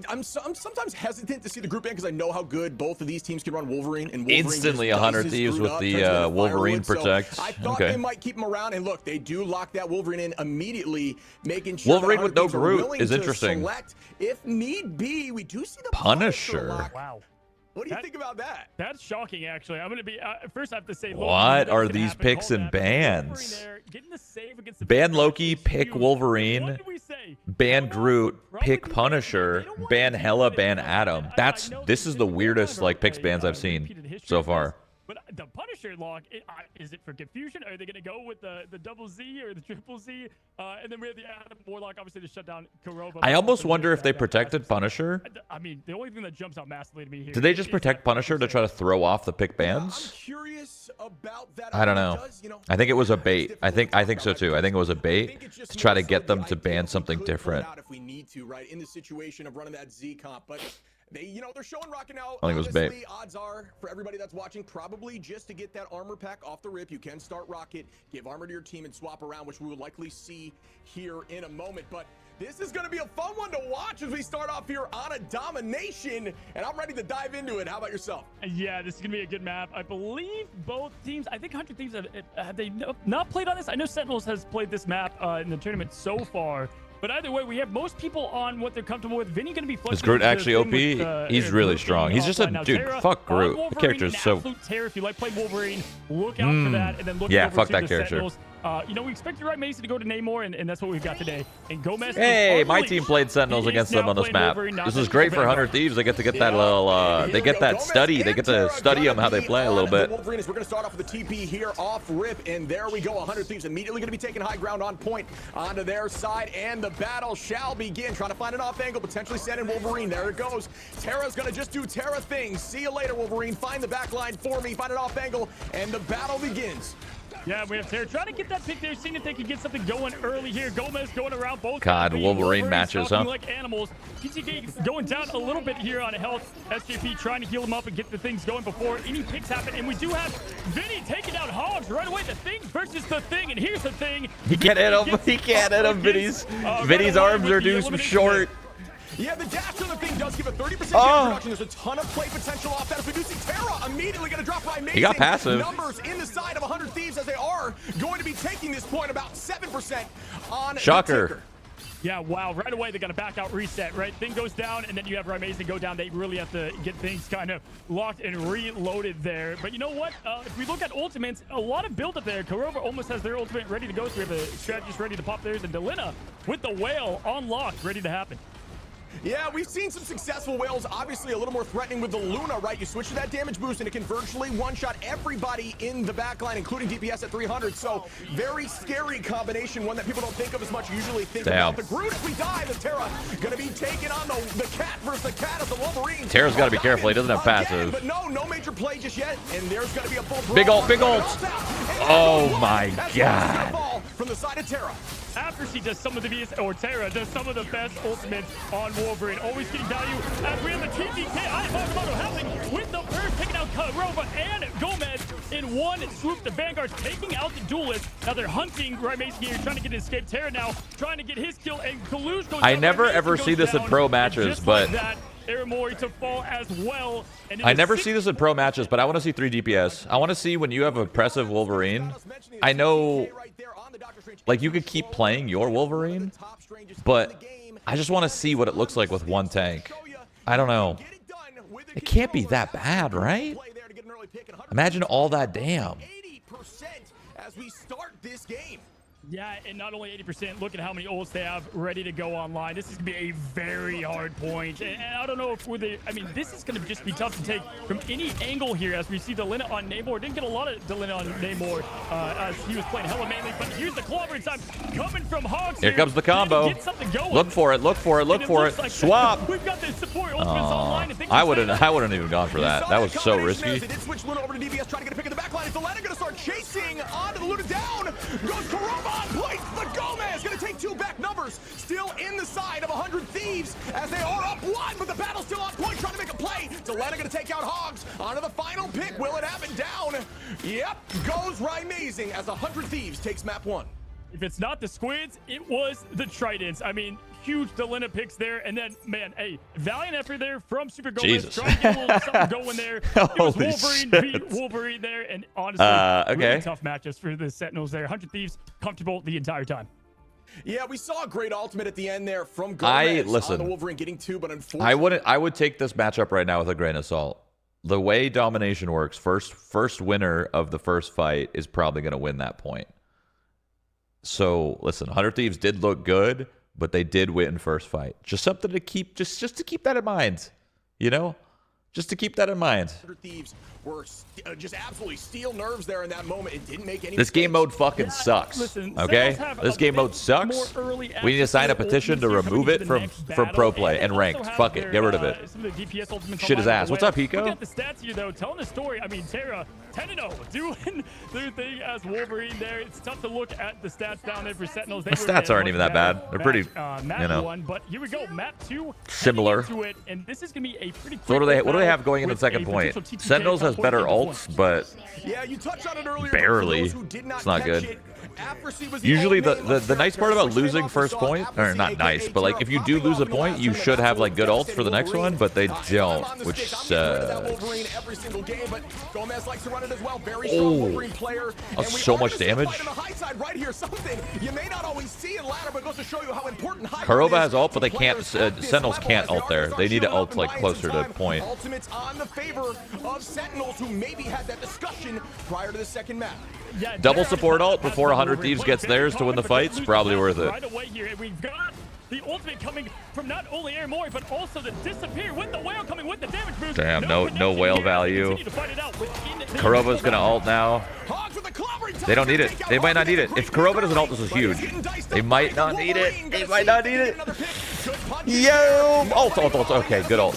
I'm sometimes hesitant to see the group ban because I know how good both of these teams can run Wolverine. And Wolverine instantly 100 Thieves with the Wolverine protect. So I thought they might keep him around. And look, they do lock that Wolverine in immediately, making sure Wolverine with no Groot is interesting. Select, if need be, we do see the Punisher. Wow. What do you think about that? That's shocking, actually. I'm going to be first. I have to say, what are these picks and bans? Ban Loki, pick Wolverine. Ban Groot, pick Punisher. Ban Hela, ban Adam. This is the weirdest like picks bans I've seen so far. But the Punisher lock, is it for confusion? Are they going to go with the double Z or the triple Z? And then we have the Adam Warlock, obviously, to shut down Kuroba. I almost wonder if they protected Punisher. I mean, the only thing that jumps out massively to me here. Did they just protect Punisher to try to throw off the pick bans? I'm curious about that. I don't know. I think it was a bait. I think so too. I think it was a bait to try to get them to ban something different. If we need to, right, in the situation of running that Z comp, but they're showing Rocket now. I think it was bait. Odds are for everybody that's watching, probably just to get that armor pack off the rip, you can start Rocket, give armor to your team, and swap around, which we will likely see here in a moment. But this is going to be a fun one to watch as we start off here on a domination, and I'm ready to dive into it. How about yourself? Yeah, this is going to be a good map. I believe both teams, I think 100 Thieves, have they not played on this? I know Sentinels has played this map in the tournament so far. But either way, we have most people on what they're comfortable with. Vinny going to be flushing. Is Groot actually OP? He's really strong. He's just a dude. Fuck Groot. The character is so. Terror. If you like playing Wolverine, look out for that. And then look over fuck to that the character. Sentinels. We expected Ryan Mason to go to Namor, and that's what we've got today. And Gomez. Hey, my team played Sentinels against them on this map. This is great for 100 Thieves. They get to get that little. They get that study. They get to study them how they play a little bit. We're going to start off with the TP here off rip, and there we go. 100 Thieves immediately going to be taking high ground on point onto their side, and the battle shall begin. Trying to find an off angle, potentially send in Wolverine. There it goes. Terra's going to just do Terra things. See you later, Wolverine. Find the back line for me. Find an off angle, and the battle begins. Yeah, we have Terra trying to get that pick there, seeing if they can get something going early here. Gomez going around both. God, Wolverine matches, huh? Like animals. PTK going down a little bit here on health. SJP trying to heal him up and get the things going before any picks happen. And we do have Vinny taking out Hogs right away. The Thing versus the Thing. And here's the Thing. He can't hit him. He can't hit him. Vinny's arms are too short. Yeah, the dash on the Thing does give a 30% reduction. There's a ton of play potential off that. If we do see Terra immediately going to drop by amazing. He got passive. Numbers in the side of 100 Thieves as they are going to be taking this point about 7% on Shocker. Yeah, wow. Right away, they're going to back out reset, right? Thing goes down, and then you have Ramazing go down. They really have to get things kind of locked and reloaded there. But you know what? If we look at ultimates, a lot of build up there. Kurova almost has their ultimate ready to go. So we have the strategist ready to pop theirs, and Djalia with the whale on lock, ready to happen. Yeah, we've seen some successful whales, obviously a little more threatening with the Luna, right? You switch to that damage boost and it can virtually one-shot everybody in the backline, including DPS at 300. So very scary combination, one that people don't think of as much, usually think about the Groot. If we die, the Terra gonna be taking on the cat versus the cat of the Wolverine. Terra's got to be careful. He doesn't have passive. But no major play just yet. And there's gonna be a full big ult. Oh my God. From the side of Terra. After she does some of the best, or Terra does some of the best ultimates on Wolverine, always getting value. As we have the TTK, Moto happening with the first, taking out Kurova and Gomez in one swoop. The Vanguard's taking out the duelist. Now they're hunting Rymazing here, trying to get an escape. Terra now trying to get his kill, and Kalush goes I never ever see this in pro matches, but Aramori to fall as well. I never see this in pro matches, but I want to see 3 DPS. I want to see when you have oppressive Wolverine. I know, like, you could keep playing your Wolverine, but I just want to see what it looks like with one tank. I don't know. It can't be that bad, right? Imagine all that damn. As we start this game. Yeah, and not only 80%, look at how many ults they have ready to go online. This is going to be a very hard point. And I don't know if I mean, this is going to just be tough to take from any angle here as we see Djalia on Namor. Didn't get a lot of Djalia on Namor as he was playing hella mainly, but here's the clobbering time coming from Hogs. Here comes the combo. Look for it, look for it, look for it. Swap. We've got the support ultimates online. I wouldn't even gone for that. That was so risky. They did switch Luna over to DPS, trying to get a pick in the back line. Is Djalia going to start chasing onto the Luna down? Goes Kurova. Place the Gomez gonna take 2 back. Numbers still in the side of 100 Thieves as they are up 1, but the battle's still on point, trying to make a play. Djalia gonna take out Hogs onto the final pick. Will it happen? Down. Yep, goes Rymazing as 100 Thieves takes map 1. If it's not the Squids, it was the Tridents. I mean, huge Djalia picks there. And then, man, hey, valiant effort there from Super Gomez. Jesus. Trying to get a little something going there. It was Holy Wolverine shit. beat Wolverine there. And honestly, okay. really tough matches for the Sentinels there. 100 Thieves comfortable the entire time. Yeah, we saw a great ultimate at the end there from Gomez on the Wolverine getting 2, but unfortunately... I would take this matchup right now with a grain of salt. The way domination works, first winner of the first fight is probably going to win that point. So, listen, 100 Thieves did look good, but they did win first fight. Just something to keep, just to keep that in mind, you know? Just to keep that in mind. 100 Thieves were just absolutely steel nerves there in that moment. It didn't make any This game mistakes. mode fucking sucks. Listen, okay? This game mode sucks. We need to sign a petition to remove it from pro play and ranked. Fuck it. Get rid of it. Shit is ass. What's up, Hiko? Look at the stats here, though. Telling the story. I mean, Terra, 10-0, doing their thing as Wolverine there. It's tough to look at the stats down there for Sentinels. The stats aren't even that bad. They're pretty, you know. But here we go. Map 2. Similar. And this is going to be a pretty So what do they have going into the second point? Sentinels has better ults, but yeah, you touched on it earlier, barely. It's not good. Usually the nice part about losing first point, or not nice, but like if you do lose a point, you should have like good ults for the next one, but they don't, which sucks. Oh, that's so much damage. Kurova has ult, but they can't. Sentinels can't ult there. They need to ult like closer to point. Ultimates on the favor of Sentinels, who maybe had that discussion prior to the second map. Yeah, double support ult before 100 Thieves gets theirs to win the fight's probably worth it. Right away here, and we've got the ultimate coming from not only Air Mori, but also the disappear with the whale coming with the damage boost. Damn, no whale value. Kurova's gonna ult now. They don't need it. They might not need it. If Kurova doesn't ult, this is huge. They might not need it. They might not need it. Yo! Ult. Okay, good ult.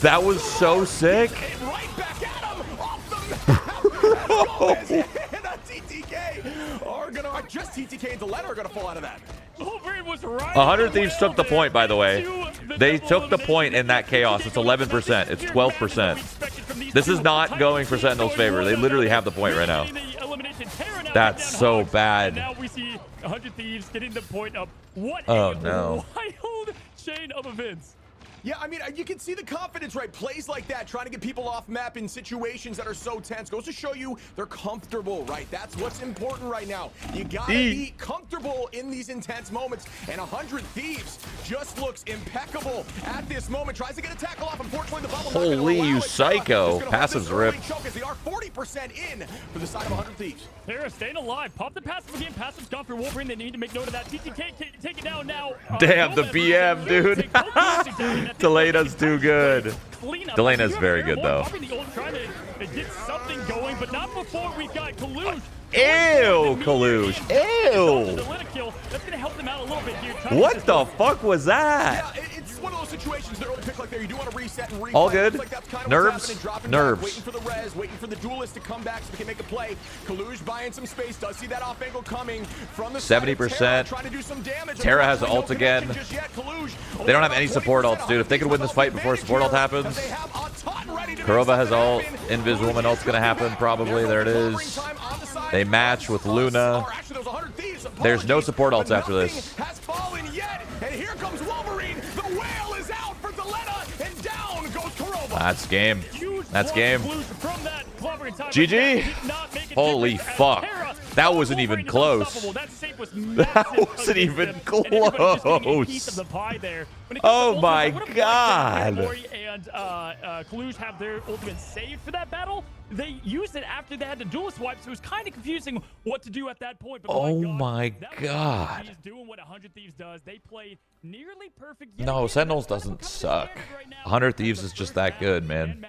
That was so sick. Just TTK and Djalia are gonna fall out of that. 100 Thieves took the point, by the way. They took the point in that chaos. It's 11%. It's 12%. This is not going for Sentinel's favor. They literally have the point right now. That's so bad. Now we see 100 Thieves getting the point up. What a wild chain of events. Yeah, I mean, you can see the confidence, right? Plays like that, trying to get people off map in situations that are so tense, goes to show you they're comfortable, right? That's what's important right now. You gotta be comfortable in these intense moments, and 100 Thieves just looks impeccable at this moment. Tries to get a tackle off. Unfortunately, the bubble. Holy, you psycho! Passive's ripped. They are 40% in for the side of 100 Thieves. Terra staying alive. Pop the passive again. Passive's gone for Wolverine. They need to make note of that. TTK take it down now. Damn, the BM, dude. Djalia's too good. Djalia's very good, though. Trying to get something going, but not before we got Kalush. Ew, Kalush. Ew. That's going to help them out a little bit here. What the fuck was that? Yeah, it's one of those situations that early pick like there. You do want to reset and replay. All good. Like that's kind of Nerves. Nerves. Waiting for the res, waiting for the duelist to come back so they can make a play. Kalush buying some space. Does see that off angle coming from the 70%. Trying to do some damage. Terra has ult again. They don't have any support ults, dude. If they could win this fight before support ult happens. Kurova has ult. Invis Woman ult's gonna happen probably. There it is. They match with Luna. There's no support ults after this. That's game. That's game. GG. Holy fuck. That wasn't even close. That wasn't even close. Oh my god. And Kalush have their ultimate saved for that battle. They used it after they had the duelist wipe, so it was kind of confusing what to do at that point. But oh my god. He's doing what 100 Thieves does. They played nearly perfect. No, Sentinels doesn't suck. 100 Thieves is just that good, man.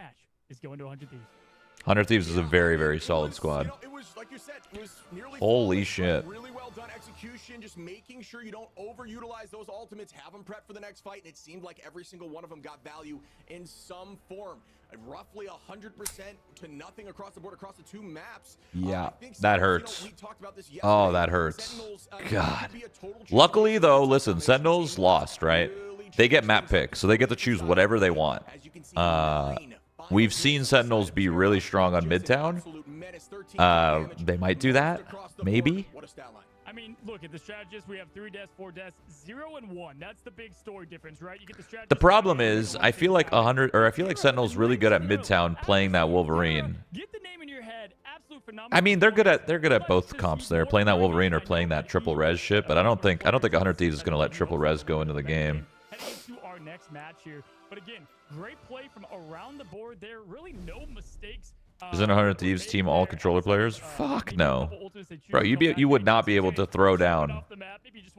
100 Thieves is a very, very solid squad. Holy shit. Really well done execution, just making sure you don't overutilize those ultimates, have them prepped for the next fight, and it seemed like every single one of them got value in some form. Roughly 100% to nothing across the board, across the two maps. Yeah, that hurts. Oh, that hurts. God. Luckily, though, listen, Sentinels lost, right? They get map pick, so they get to choose whatever they want. We've seen Sentinels be really strong on Midtown. They might do that, maybe. I mean, look at the strategists. We have 3 deaths, 4 deaths, 0 and 1. That's the big story difference, right? You get the strategist. The problem is, I feel like Sentinel's really good at Midtown playing that Wolverine. Get the name in your head. Absolute phenomenal. I mean, they're good at both comps there, playing that Wolverine or playing that triple res shit. But I don't think 100 Thieves is gonna let triple res go into the game. Heading into our next match here, but again, great play from around the board there. Really, no mistakes. Isn't 100 Thieves team all controller players? Fuck no. Bro, you would not be able to throw down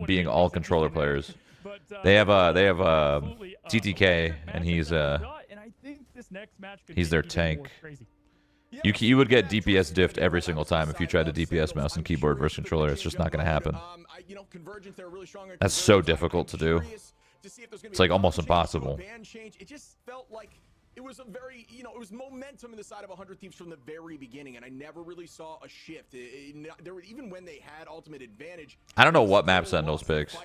being all controller players. They have TTK, and he's their tank. You would get DPS diffed every single time if you tried to DPS mouse and keyboard versus controller. It's just not going to happen. That's so difficult to do. It's like almost impossible. It just felt like it was a very, it was momentum in the side of 100 Thieves from the very beginning, and I never really saw a shift. Even when they had ultimate advantage. I don't know what map Sentinels picks.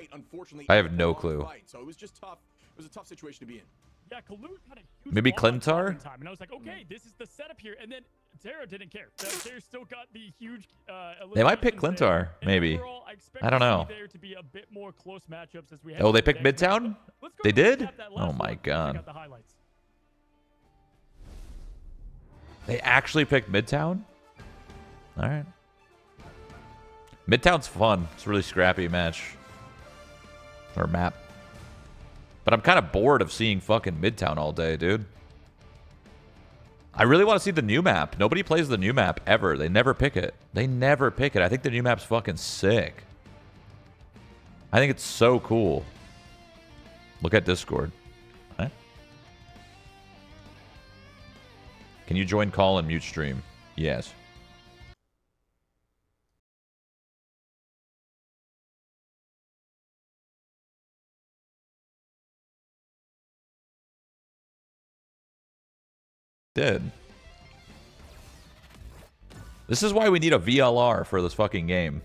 I have no clue. So it was just tough. It was a tough situation to be in. Yeah, Kalun had a huge maybe Clintar? And I was like, okay, this is the setup here. And then Terra didn't care. Terra still got the huge. They might pick Clintar, maybe. Overall, I don't know. There to be a bit more close matchups as we Oh, they picked Midtown? They did? Oh my god. They actually picked Midtown? All right. Midtown's fun. It's a really scrappy match. Or map. But I'm kind of bored of seeing fucking Midtown all day, dude. I really want to see the new map. Nobody plays the new map ever. They never pick it. They never pick it. I think the new map's fucking sick. I think it's so cool. Look at Discord. Huh? Can you join call and mute stream? Yes. Did. This is why we need a VLR for this fucking game.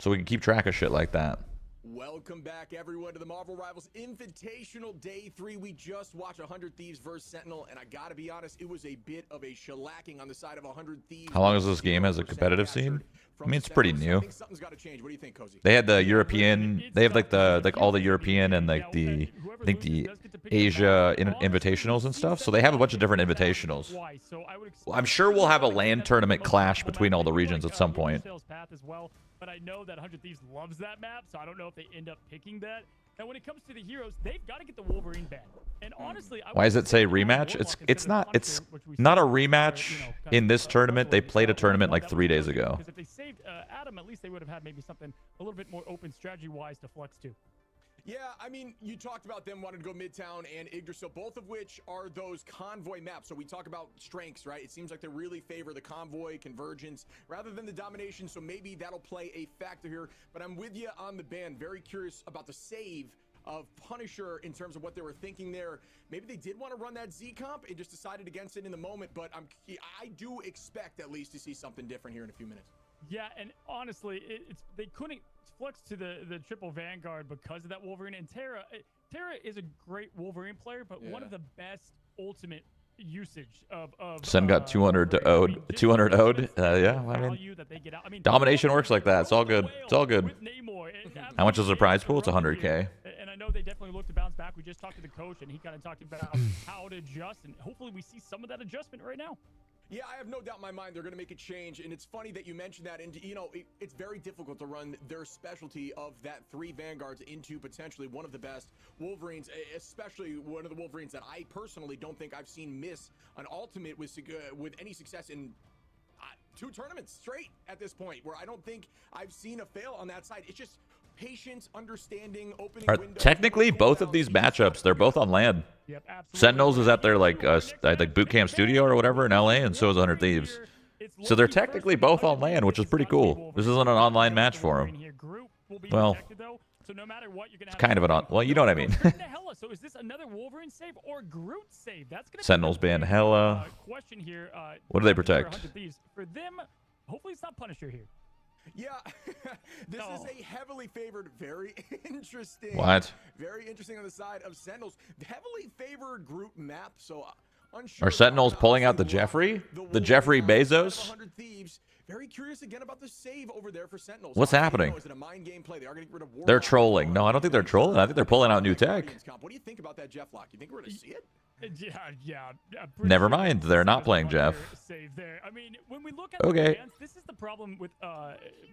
So we can keep track of shit like that. Welcome back, everyone, to the Marvel Rivals Invitational Day 3. We just watched 100 Thieves versus Sentinel, and I gotta be honest, it was a bit of a shellacking on the side of 100 Thieves. How long is this game as a competitive scene? I mean, it's pretty new. I think something's gotta change. What do you think, Cozy? They had the European, they have like all the European and like I think the Asia invitationals and stuff. So they have a bunch of different invitationals. Well, I'm sure we'll have a LAN tournament clash between all the regions at some point. But I know that 100 Thieves loves that map, so I don't know if they end up picking that. And when it comes to the heroes, they've got to get the Wolverine ban. And honestly, why does it say rematch? It's not a rematch in this tournament. They played a tournament like 3 days ago. Because if they saved Adam, at least they would have had maybe something a little bit more open strategy-wise to flex to. Yeah, I mean, you talked about them wanting to go Midtown and Yggdrasil, both of which are those convoy maps. So we talk about strengths, right? It seems like they really favor the convoy, convergence, rather than the domination. So maybe that'll play a factor here. But I'm with you on the ban. Very curious about the save of Punisher in terms of what they were thinking there. Maybe they did want to run that Z comp and just decided against it in the moment. But I do expect at least to see something different here in a few minutes. Yeah, and honestly, they couldn't flex to the triple Vanguard because of that Wolverine. And Terra is a great Wolverine player, but one of the best ultimate usage of Sen got 200 to ode. 200 ode. Yeah, I mean, domination works like that. It's all good. It's all good. How much is the prize pool? It's 100K. And I know they definitely look to bounce back. We just talked to the coach, and he kind of talked about how to adjust, and hopefully we see some of that adjustment right now. Yeah, I have no doubt in my mind they're going to make a change, and it's funny that you mentioned that. And it's very difficult to run their specialty of that 3 Vanguards into potentially one of the best Wolverines, especially one of the Wolverines that I personally don't think I've seen miss an ultimate with any success in 2 tournaments straight at this point, where I don't think I've seen a fail on that side. It's just patience, understanding, opening windows. Technically, both of these matchups, they're both on LAN. Yep, absolutely. Sentinels is at their like boot camp studio or whatever in LA, and so is 100 Thieves. So they're technically both on LAN, which is pretty cool. This isn't an online match for them. Well, it's kind of an well, you know what I mean. So is this another Wolverine save or Groot save? That's gonna Sentinels ban Hella. Question here. What do they protect? For them, hopefully it's not Punisher here. Yeah, this is a heavily favored, very interesting. What? Very interesting on the side of Sentinels. Heavily favored group map, so unsure. Are Sentinels pulling out the Jeffrey? The Jeffrey Bezos? 100 Thieves. Very curious again about the save over there for Sentinels. What's happening? Is it a mind game play? They are going to get rid of They're trolling. No, I don't think they're trolling. I think they're pulling out new tech. What do you think about that Jeff lock? You think we're going to see it? Yeah. Never mind. They're not playing Jeff. Save there. I mean, when we look at Okay. the fans, this is the problem with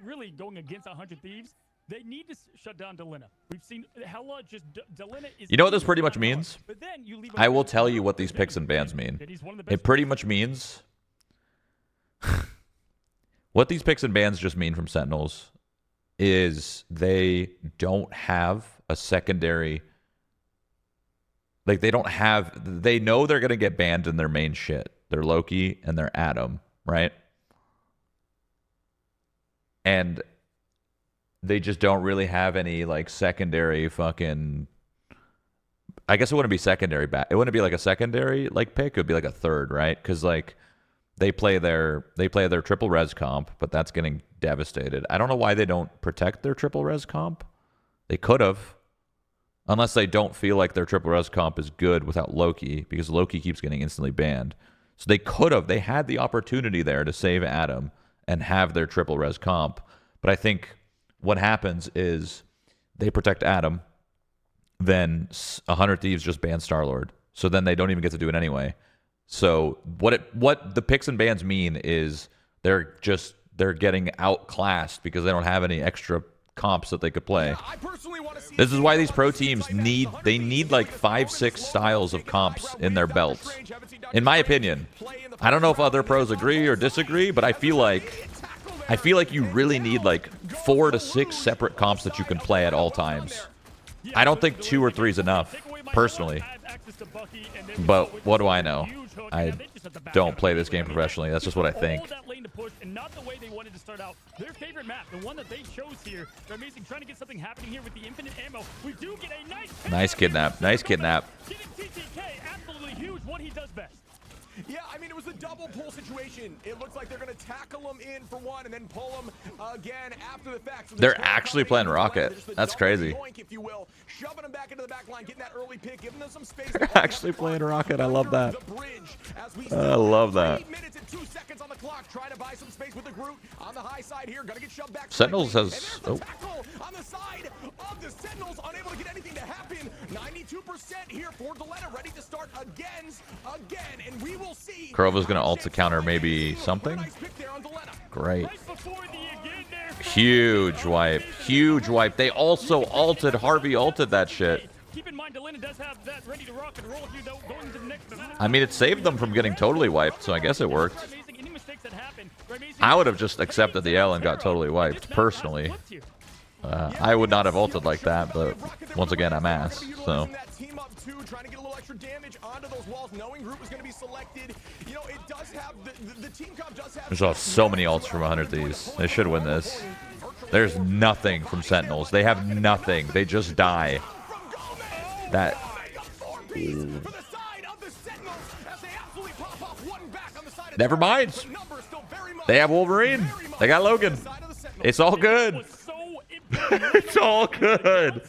really going against 100 Thieves. They need to shut down Djalia. We've seen Hella just Djalia is. You know what this pretty much means? But then you leave I will tell you what these picks and bans mean. It pretty much means what these picks and bans just mean from Sentinels is they don't have a secondary. Like they know they're going to get banned in their main shit. They're Loki and they're Adam, right? And they just don't really have any like secondary fucking, I guess it wouldn't be secondary back. It wouldn't be like a secondary like pick. It would be like a third, right? Because like they play their triple res comp, but that's getting devastated. I don't know why they don't protect their triple res comp. They could have. Unless they don't feel like their triple res comp is good without Loki, because Loki keeps getting instantly banned. So they could have. They had the opportunity there to save Adam and have their triple res comp. But I think what happens is they protect Adam, then 100 Thieves just ban Star-Lord. So then they don't even get to do it anyway. So what the picks and bans mean is they're getting outclassed because they don't have any extra comps that they could play. This is why these pro teams need like 5-6 styles of comps in their belts. In my opinion, I don't know if other pros agree or disagree, but I feel like you really need like 4 to 6 separate comps that you can play at all times. I don't think 2 or 3 is enough, personally. But what do I know? I don't play this game professionally. That's just what I think. And not the way they wanted to start out. Their favorite map, the one that they chose here. They're amazing, trying to get something happening here with the infinite ammo. We do get a nice kidnap. Nice kidnap. Getting TTK, absolutely huge. What he does best. Yeah, I mean, it was a double pull situation. It looks like they're going to tackle him in for one and then pull him again after the fact. So they're actually playing Rocket. That's crazy. Yoink, if you will, shoving him back into the back line, getting that early pick, giving them some space. They're actually playing Rocket. I love that. I love that. 8 minutes and 2 seconds on the clock, trying to buy some space with the Groot on the high side here. Gonna get shoved back. Sentinels has on the side of the Sentinels, unable to get anything to happen. 92% here for Djalia, ready to start again, and we will see. Krova's gonna ult to counter maybe something. Great. Huge wipe. Huge wipe. They also ulted. Harvey ulted that shit. Keep in mind, Djalia does have that ready to rock and roll here, though, going to the next. I mean, it saved them from getting totally wiped, so I guess it worked. I would have just accepted the L and got totally wiped, personally. I would not have ulted like that, but once again, I'm ass, so. Trying to get a little extra damage onto those walls, knowing Groot was going to be selected. You know, it does have the team comp does have. There's so many ults from 100 Thieves. They should win this. There's nothing from Sentinels. They have nothing. They just die. That. Never mind. They have Wolverine. They got Logan. It's all good. It's all good.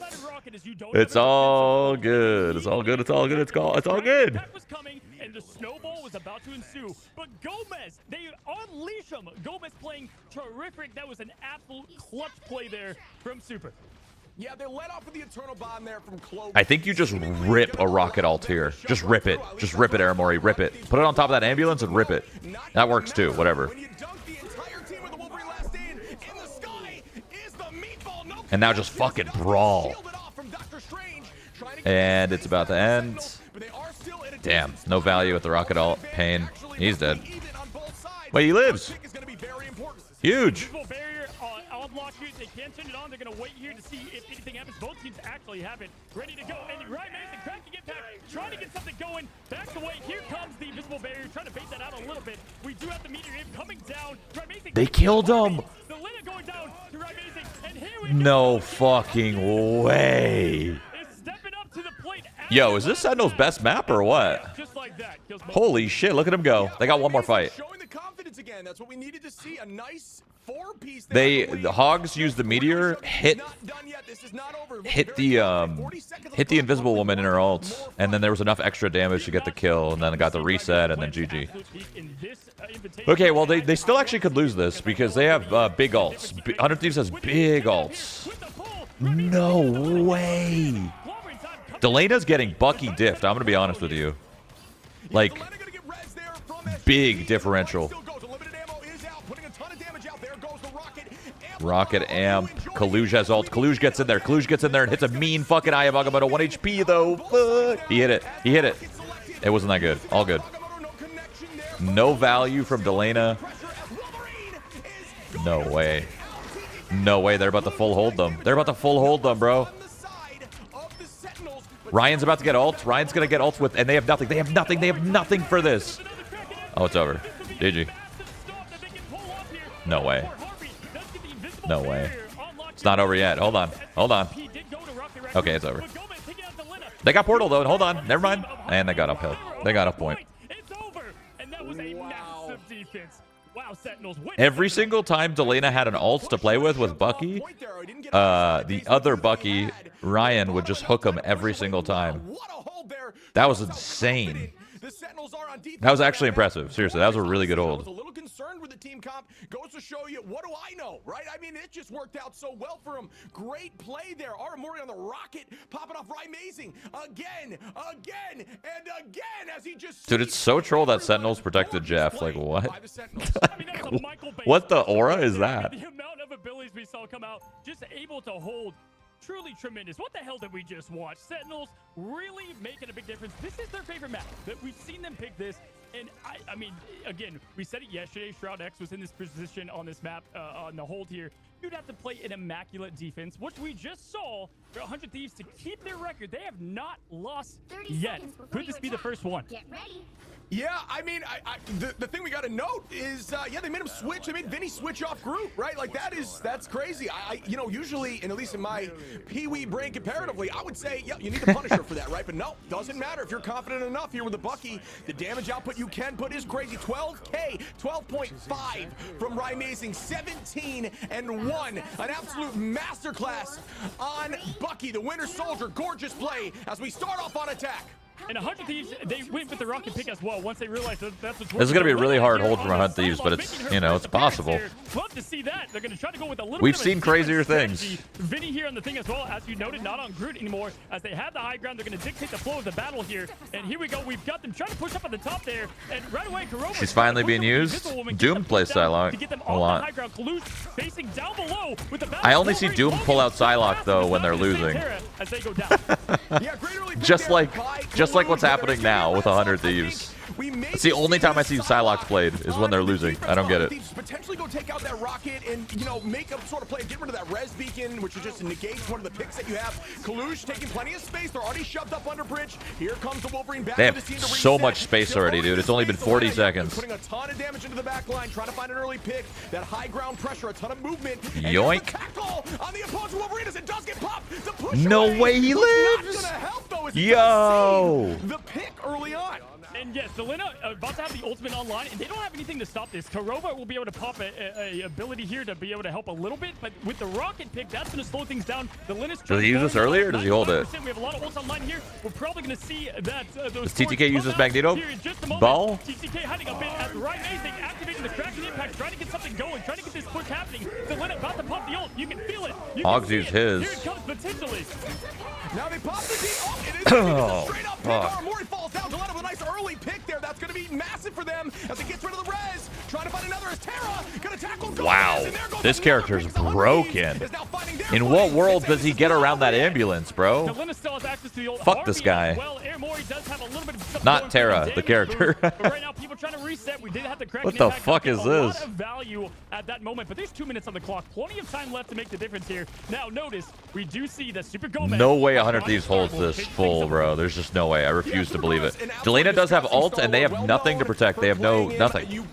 It's all good. It's all good. It's all good. It's all good. That was coming, and the snowball was about to ensue. But Gomez, they unleash him. Gomez playing terrific. That was an absolute clutch play there from Super. Yeah, they let off with the Eternal Bomb there from Cloak. I think you just rip a rocket ult here. Just rip it. Just rip it, Aramori. Rip it. Put it on top of that ambulance and rip it. That works too. Whatever. And now just fucking brawl. And it's about to end. Damn. No value with the rocket ult. Pain. He's dead. Wait, he lives. Huge. They can't turn it on. They're going to wait here to see if anything happens. Both teams actually have it ready to go. And Rematch cracking impact, trying to get something going. Backs away. Here comes the invisible barrier, trying to bait that out a little bit. We do have the meteor coming down. They killed him. The Lina going down to Rematch, and here we no fucking way. Stepping up to the plate. Yo, is this Sentinel's best map or what? Just like that. Holy shit, look at him go. They got one more fight. Showing the confidence again. That's what we needed to see. A nice The Hogs use the meteor, hit the invisible woman in her ult, and then there was enough extra damage to get the kill, and then it got the reset, and then GG. Okay, well they still actually could lose this because they have big ults. 100 Thieves has big ults. No way. Delena's getting Bucky diffed. I'm gonna be honest with you. Like, big differential. Rocket amp. Kaluj has ult. Kaluj gets in there. Kaluj gets in there and hits a mean fucking Eye of Agamotto. 1 HP though. He hit it. He hit it. It wasn't that good. All good. No value from Delena. No way. No way. They're about to full hold them. They're about to full hold them, bro. Ryan's about to get ult. Ryan's going to get ult with... And they have nothing. They have nothing. They have nothing for this. Oh, it's over. GG. No way. No way. It's not over yet. Hold on. Hold on. Okay, it's over. They got portal, though. Hold on. Never mind. And they got uphill. They got up point. Every single time Djelaya had an ult to play with Bucky, the other Bucky, Ryan, would just hook him every single time. That was insane. That was actually impressive. Seriously, that was a really good hold. A little concerned with the team comp. Goes to show you, what do I know, right? I mean, it just worked out so well for him. Great play there. Aramori on the rocket, popping off Amazing again, and again as he just... Dude, it's so troll that Sentinels protected Jeff. Like, what? What the aura is that? The amount of abilities we saw come out, just able to hold. Truly tremendous. What the hell did we just watch? Sentinels really making a big difference. This is their favorite map. We've seen them pick this. And I mean, again, we said it yesterday. Shroud X was in this position on this map on the hold here. You'd have to play an immaculate defense, which we just saw for 100 Thieves to keep their record. They have not lost yet. Could this be the first one? Get ready. Yeah, I mean, the thing we got to note is, yeah, they made him switch. They made Vinny switch off group, right? Like, that's crazy. You know, usually, and at least in my pee-wee brain comparatively, I would say, yeah, you need the Punisher for that, right? But no, doesn't matter. If you're confident enough here with the Bucky, the damage output you can put is crazy. 12K, 12.5 from Amazing, 17 and 1. An absolute masterclass on Bucky, the Winter Soldier. Gorgeous play as we start off on attack. And 100 Thieves, they went with the rocket pick as well once they realized that's what's working. This is going to be a really hard hold from 100 Thieves, but it's, you know, it's possible. Love to see that. They're going to try to go with a little We've bit of seen crazier things. Vinny here on the thing as well, as you noted, not on Groot anymore. As they have the high ground, they're going to dictate the flow of the battle here. And here we go. We've got them trying to push up at the top there. And right away, Kurova. She's finally being used. Doom plays Psylocke a lot. I only see Doom pull out Psylocke, though, when they're losing. Just like what's happening now with 100 Thieves. It's the only time I see Psylocke played is when they're losing. I don't get it. Potentially go take out that rocket and, you know, make a sort of play, get rid of that res beacon, which is just negates one of the picks that you have. Kalush taking plenty of space. They're already shoved up under bridge. Here comes the Wolverine back. They have so much space already, dude. It's only been 40 seconds. Putting a ton of damage into the back line, trying to find an early pick. That high ground pressure, a ton of movement. Yoink. Tackle on the opposing Wolverine as it does get popped. No way he lives. Yo. The pick early on. And yes, Djelaya about to have the ultimate online, and they don't have anything to stop this. Kurova will be able to pop a ability here to be able to help a little bit, but with the rocket pick, that's going to slow things down. Does he use this earlier, or does he hold it? We have a lot of ults online here. We're probably going to see that those. Does TTK use this Magneto ball? TTK hiding a bit as Amazing activating the cracking impact, trying to get something going, trying to get this push happening. Djelaya about to pop the ult. You can feel it. Hogs use his. Here it comes potentially. Now they pop the D. Oh, it is straight up pick. Aramori falls down. Djelaya with a nice early pick there. That's going to be massive for them as it gets rid of the res. Trying to find another as Terra going to tackle. Wow, this character's broken. In what world does he get around that ambulance, bro? Fuck this guy. Not Terra, the character. What the fuck is this? Value at that moment, but there's 2 minutes on the clock. Plenty of time left to make the difference here. Now notice we do see the Super Gomez. No way 100 Thieves holds this full, bro. There's just no way. I refuse to believe it. Djelaya does have ult, and they have nothing to protect. They have nothing.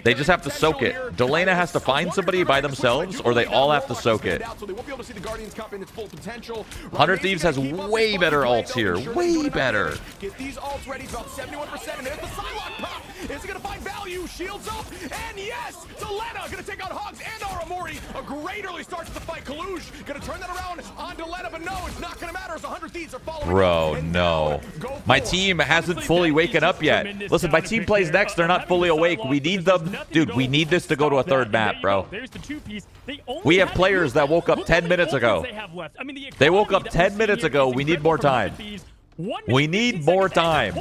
They just have to soak it. Djelaya has to find somebody by themselves, or they all have to soak it. 100 Thieves has way better ults here. Way better. Get these ults ready, about 71%, and there's the Psylocke pop. Is he gonna find value? Shields up, and yes, Djalia gonna take out Hogs and Aramori. A great early start to the fight. Kaluj gonna turn that around on Djalia, but no, it's not gonna matter as 100 Thieves are following. Bro, no. My team hasn't fully waken up yet. Listen, my team plays next. They're not fully awake. We need them. Dude, we need this to go to a third map, bro. We have players that woke up 10 minutes ago. They woke up 10 minutes ago. We need more time. We need more time.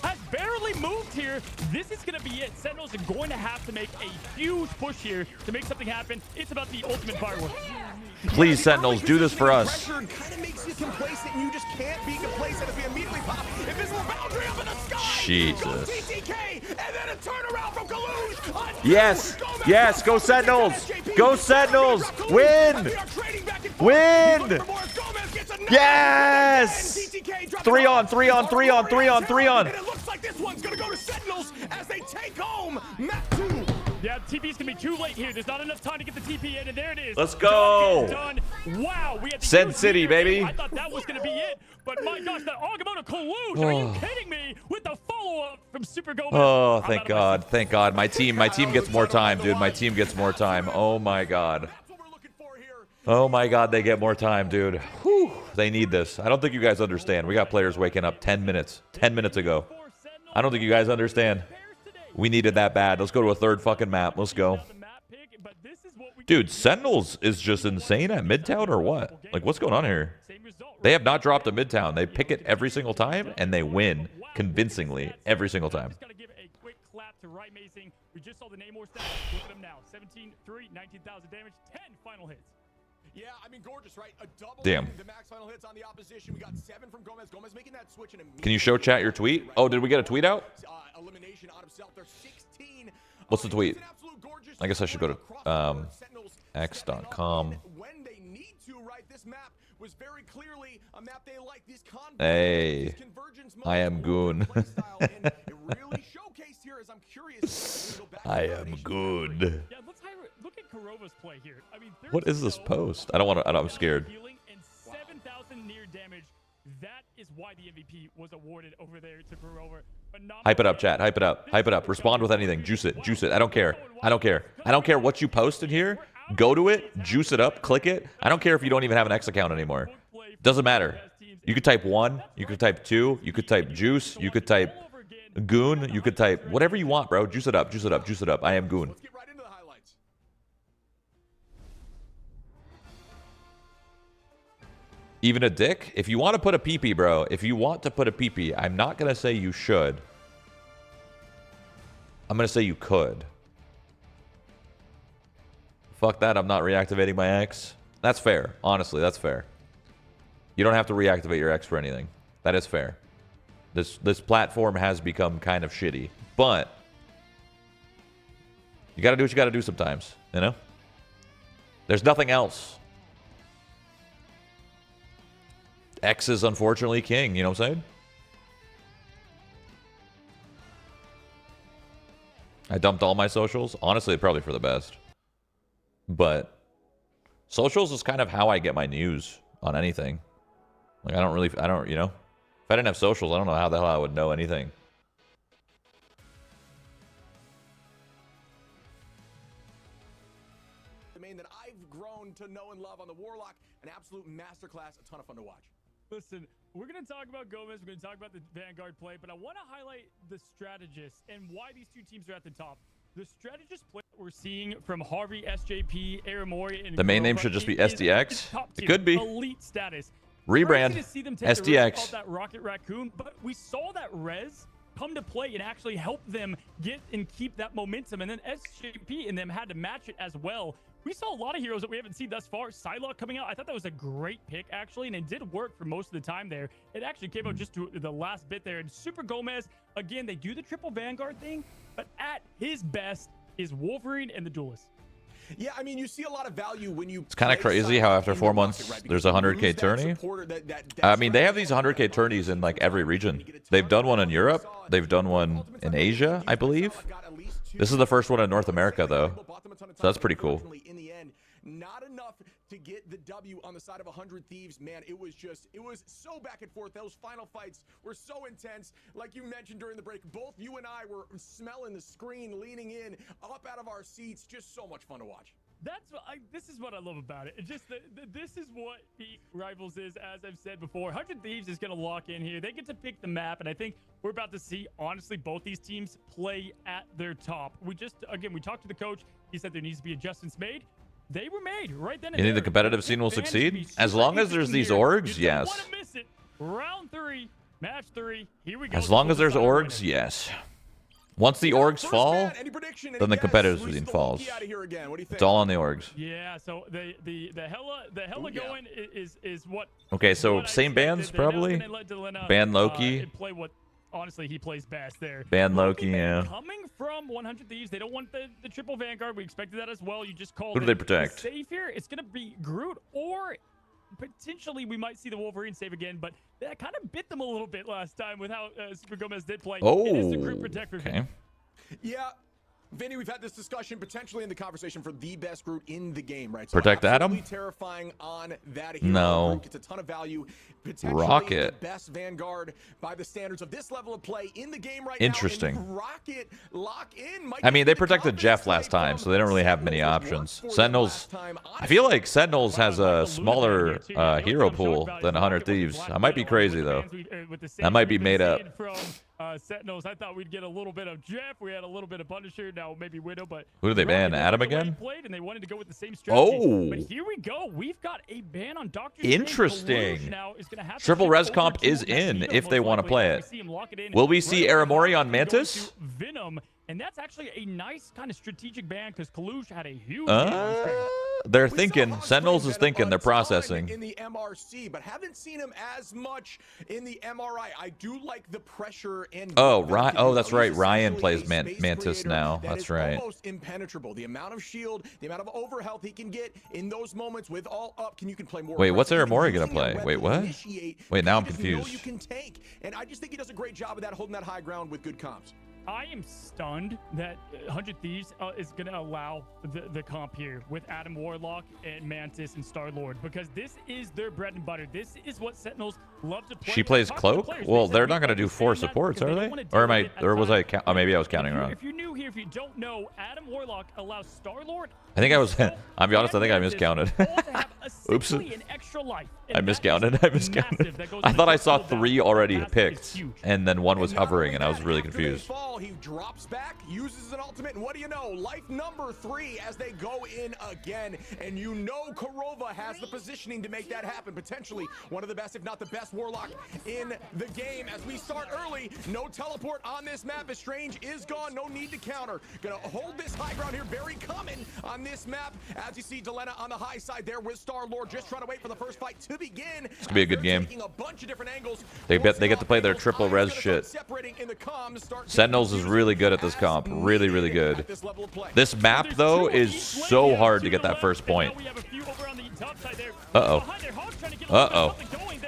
Has barely moved here. This is going to be it. Sentinels are going to have to make a huge push here to make something happen. It's about the ultimate firework. Please, Sentinels, do this for us. Pressure kind of makes you complacent, and you just can't be complacent as we immediately pop. Invisible boundary up in the sky. Jesus. TTK, and then a turnaround from Kaluj. Yes. Yes. Go Sentinels. Go Sentinels. Win. Win. Yes. 3 on, 3 on, 3 on, 3 on, 3 on. And it looks like this one's gonna go to Sentinels as they take home map 2. Yeah, TP's gonna be too late here. There's not enough time to get the TP in, and there it is. Let's go. Done. Wow, we had the Send City, baby. I thought that was gonna be it, but my gosh, that Agamotto Kaluj. Are you kidding me? With the follow-up from Super Gomez. Oh, thank God. Thank God. My team gets more time, dude. My team gets more time. Oh my God. Oh my God, they get more time, dude. Whew, they need this. I don't think you guys understand. We got players waking up 10 minutes ago. I don't think you guys understand. We needed that bad. Let's go to a third fucking map. Let's go. Dude, Sentinels is just insane at Midtown or what? Like, what's going on here? They have not dropped a Midtown. They pick it every single time, and they win convincingly every single time. We just saw the Namor stats. Look at them now. 17, 3, 19,000 damage, 10 final hits. Yeah, I mean, gorgeous, right? A double. Damn. The max final hits on the opposition. We got 7 from Gomez. Gomez making that switch in Can you show chat your tweet? Oh, did we get a tweet out? Elimination on himself. There's 16. What's the tweet? I guess I should go to x.com. When they need to, right? This map was very clearly a map they like. These hey, I am Goon. It really showcased here as I'm curious. I am good. Yeah, look at Kurova's play here. I mean, what is this post? I don't want to. I'm scared. And 7,000 near damage. That is why the MVP was awarded over there to Kurova. Hype it up, chat. Hype it up. Hype it up. Respond with anything. Juice it. Juice it. I don't care. I don't care. I don't care what you posted here. Go to it. Juice it up. Click it. I don't care if you don't even have an X account anymore. Doesn't matter. You could type 1. You could type 2. You could type Juice. You could type Goon. You could type whatever you want, bro. Juice it up. Juice it up. Juice it up. I am Goon. Even a dick? If you want to put a PP, bro, if you want to put a PP, I'm not going to say you should. I'm going to say you could. Fuck that, I'm not reactivating my X. That's fair. Honestly, that's fair. You don't have to reactivate your X for anything. That is fair. This platform has become kind of shitty. But you got to do what you got to do sometimes, you know? There's nothing else. X is unfortunately king, you know what I'm saying? I dumped all my socials. Honestly, probably for the best. But socials is kind of how I get my news on anything. Like, I don't, you know? If I didn't have socials, I don't know how the hell I would know anything. The main that I've grown to know and love on the Warlock, an absolute masterclass, a ton of fun to watch. Listen, we're going to talk about Gomez. We're going to talk about the Vanguard play, but I want to highlight the strategists and why these two teams are at the top. The strategist play that we're seeing from Harvey, SJP, Aramori, and the main name should just be SDX. It could be. Elite status. Rebrand. SDX. That Rocket Raccoon, but we saw that res come to play and actually help them get and keep that momentum. And then SJP and them had to match it as well. We saw a lot of heroes that we haven't seen thus far. Psylocke coming out. I thought that was a great pick, actually, and it did work for most of the time there. It actually came out just to the last bit there. And Super Gomez, again, they do the triple Vanguard thing, but at his best is Wolverine and the Duelist. Yeah, I mean, you see a lot of value when you... It's kind of crazy how after 4 months, there's a 100K tourney. I mean, they have these 100K tourneys in, like, every region. They've done one in Europe. They've done one in Asia, I believe. This is the first one in North America, though. So that's pretty cool. Not enough to to get the W on the side of 100 Thieves, man, it was so back and forth. Those final fights were so intense. Like you mentioned during the break, both you and I were smelling the screen, leaning in, up out of our seats. Just so much fun to watch. This is what I love about it. It's just this is what Peak Rivals is. As I've said before, 100 Thieves is going to lock in here. They get to pick the map, and I think we're about to see, honestly, both these teams play at their top. We talked to the coach. He said there needs to be adjustments made. They were made right then and You there. think the competitive scene will succeed? As long as there's these orgs, you don't yes. want to miss it. Round 3, match 3. Here we go. As long as there's orgs, yes. Once the orgs fall, then the competitive scene falls. It's all on the orgs. Yeah, so the hella going is what. Okay, so same bands probably. Ban Loki. Play what honestly he plays best there. Ban Loki, yeah. Coming from 100 Thieves, they don't want the triple Vanguard. We expected that as well. You just called. Who do they protect? Safe here. It's gonna be Groot, or potentially we might see the Wolverine save again, but that kind of bit them a little bit last time with how Super Gomez did play. Oh, it is the Groot protector. okay. Yeah. Vinny, we've had this discussion potentially in the conversation for the best Groot in the game, right? So Protect Adam? Terrifying on that hero. No. Groot gets a ton of value. Potentially Rocket. The best Vanguard by the standards of this level of play in the game right Interesting. now. Rocket lock in. I mean, they protected Jeff last time, so they don't really have many options. Sentinels, I feel like Sentinels has a smaller hero pool than 100 Thieves. I might be crazy, though. That might be made up. Sentinels, I thought we'd get a little bit of Jeff. We had a little bit of Punisher. Now maybe Widow, but who did they ban? Adam again? Played and they wanted to go with the same strategy. Oh, but here we go. We've got a ban on Dr. Interesting. Now is gonna have Triple res comp is in if they want to play it. Will we see Aramori on Mantis? Venom, and that's actually a nice kind of strategic ban because Kalush had a huge. They're thinking. Sentinels is thinking. They're processing. In the MRC, but haven't seen him as much in the MRI. I do like the pressure and. Oh, right. Oh, that's right. Ryan plays Mantis now. That's right. Almost impenetrable. The amount of shield, the amount of overhealth he can get in those moments with all up. You can play more. Wait, what's Aramori gonna play? Wait, what? Wait, now I'm confused. You can tank, and I just think he does a great job of that, holding that high ground with good comps. I am stunned that 100 Thieves is going to allow the comp here with Adam Warlock and Mantis and Star-Lord, because this is their bread and butter. This is what Sentinels love to play. She plays Cloak? Well, they're not going to do 4 supports, are they? Or was I? Oh, maybe I was counting wrong. If you're new here, if you don't know, Adam Warlock allows Star-Lord. I think I was. I'll be honest. I think I miscounted. Oops. I miscounted. I thought I saw 3 already picked, and then 1 was hovering, and I was really confused. He drops back, uses an ultimate, and what do you know? Life number 3 as they go in again. And you know Korova has the positioning to make that happen. Potentially one of the best, if not the best, Warlock in the game. As we start early, no teleport on this map. As Strange is gone, no need to counter. Gonna hold this high ground here, very common on this map. As you see, Djalia on the high side there with Star-Lord, just trying to wait for the first fight to begin. It's gonna be a good game. A bunch of different angles. They get to play their triple res shit. Sentinels is really good at this comp. Really, really good. This map, though, is so hard to get that first point. Uh-oh. Uh-oh.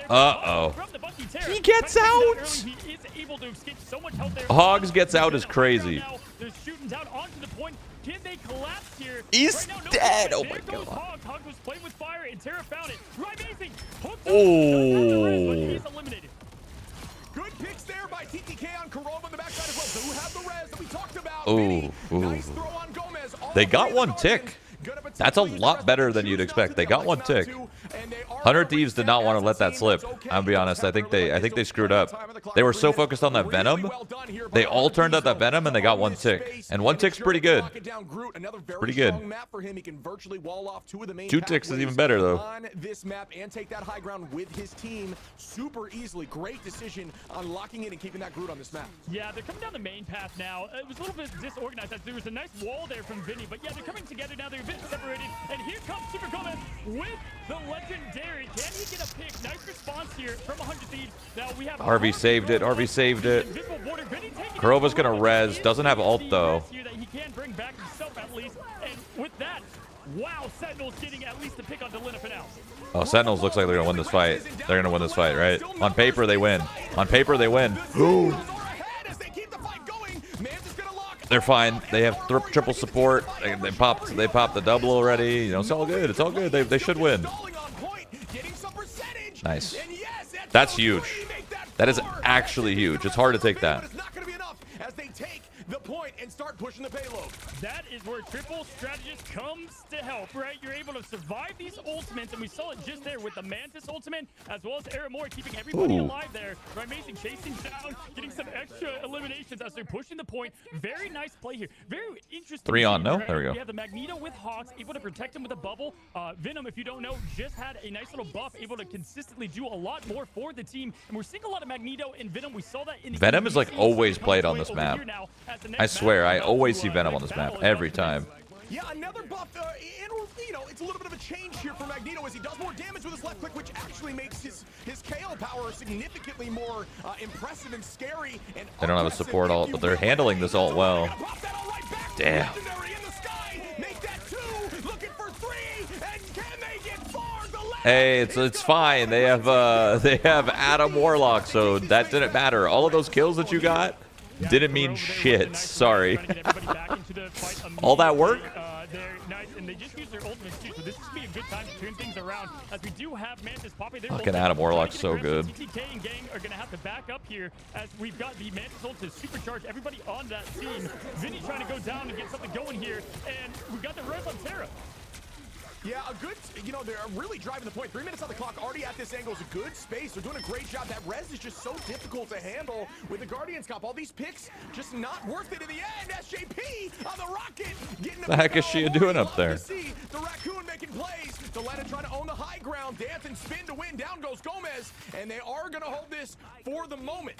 Uh-oh. He gets out! Hogs gets out is crazy. He's dead! Oh my god. Oh. Good picks there by TTK on Korova on the backside as well. So who have the res that we talked about? Ooh. Nice throw on Gomez. They got 1 tick. That's a lot better than you'd expect. They got 1 tick. 100 Thieves did not want to let that slip. I'll be honest. I think they screwed up. They were so focused on that Venom. They all turned out that Venom, and they got 1 tick. And 1 tick's pretty good. Pretty good. 2 ticks is even better, though. On this map and take that high ground with his team super easily. Great decision on locking in and keeping that Groot on this map. Yeah, they're coming down the main path now. It was a little bit disorganized. There was a nice wall there from Vinny, but yeah, they're coming together now. They're a bit separated. And here comes Super Gomez with the legendary. Can he get a pick? Nice response here from 100 Thieves. Now we have RV saved it. RV saved it. Korova's gonna res. Doesn't have ult though. He can bring back himself at least. And with that, wow, Sentinels getting at least a pick on Djalia for now. Oh, Sentinels looks like they're gonna win this fight. They're gonna win this fight, right? On paper, they win. On paper, they win. Ooh. They're fine. They have triple support. They popped the double already. You know, it's all good. It's all good. They should win. Nice. That's huge. That is actually huge. It's hard to take that. The point and start pushing the payload. That is where Triple Strategist comes to help, right? You're able to survive these ultimates, and we saw it just there with the Mantis ultimate, as well as Aramori keeping everybody alive there. Right, Mason chasing down, getting some extra eliminations as they're pushing the point. Very nice play here. Very interesting. 3 on, no? Right? There we go. We have the Magneto with Hawks, able to protect him with a bubble. Venom, if you don't know, just had a nice little buff, able to consistently do a lot more for the team. And we're seeing a lot of Magneto and Venom. We saw that in the Venom is like always played on this map. I swear, I always see Venom on this map every time. Yeah, another buff, and you know, it's a little bit of a change here for Magneto as he does more damage with his left click, which actually makes his KO power significantly more impressive and scary. And they don't have a support ult, but they're handling this ult well. Damn. Hey, it's fine. They have Adam Warlock, so that didn't matter. All of those kills that you got didn't mean shit. Sorry. All that work? They're nice, and they just use their ultimates too, so this is be a good time to turn things around as we do have Mantis popping their fucking Adam Warlock's so good. TTK and gang are going to have to back up here as we've got the Mantis ult to supercharge everybody on that team. Vinny trying to go down and get something going here, and we've got the res on Terra. Yeah, a good, you know, they're really driving the point. 3 minutes on the clock, already at this angle is a good space. They're doing a great job. That res is just so difficult to handle with the Guardians comp. All these picks, just not worth it in the end. SJP on the rocket. Getting the heck is she doing up there? See the Raccoon making plays. Djalia trying to own the high ground. Dance and spin to win. Down goes Gomez. And they are going to hold this for the moment.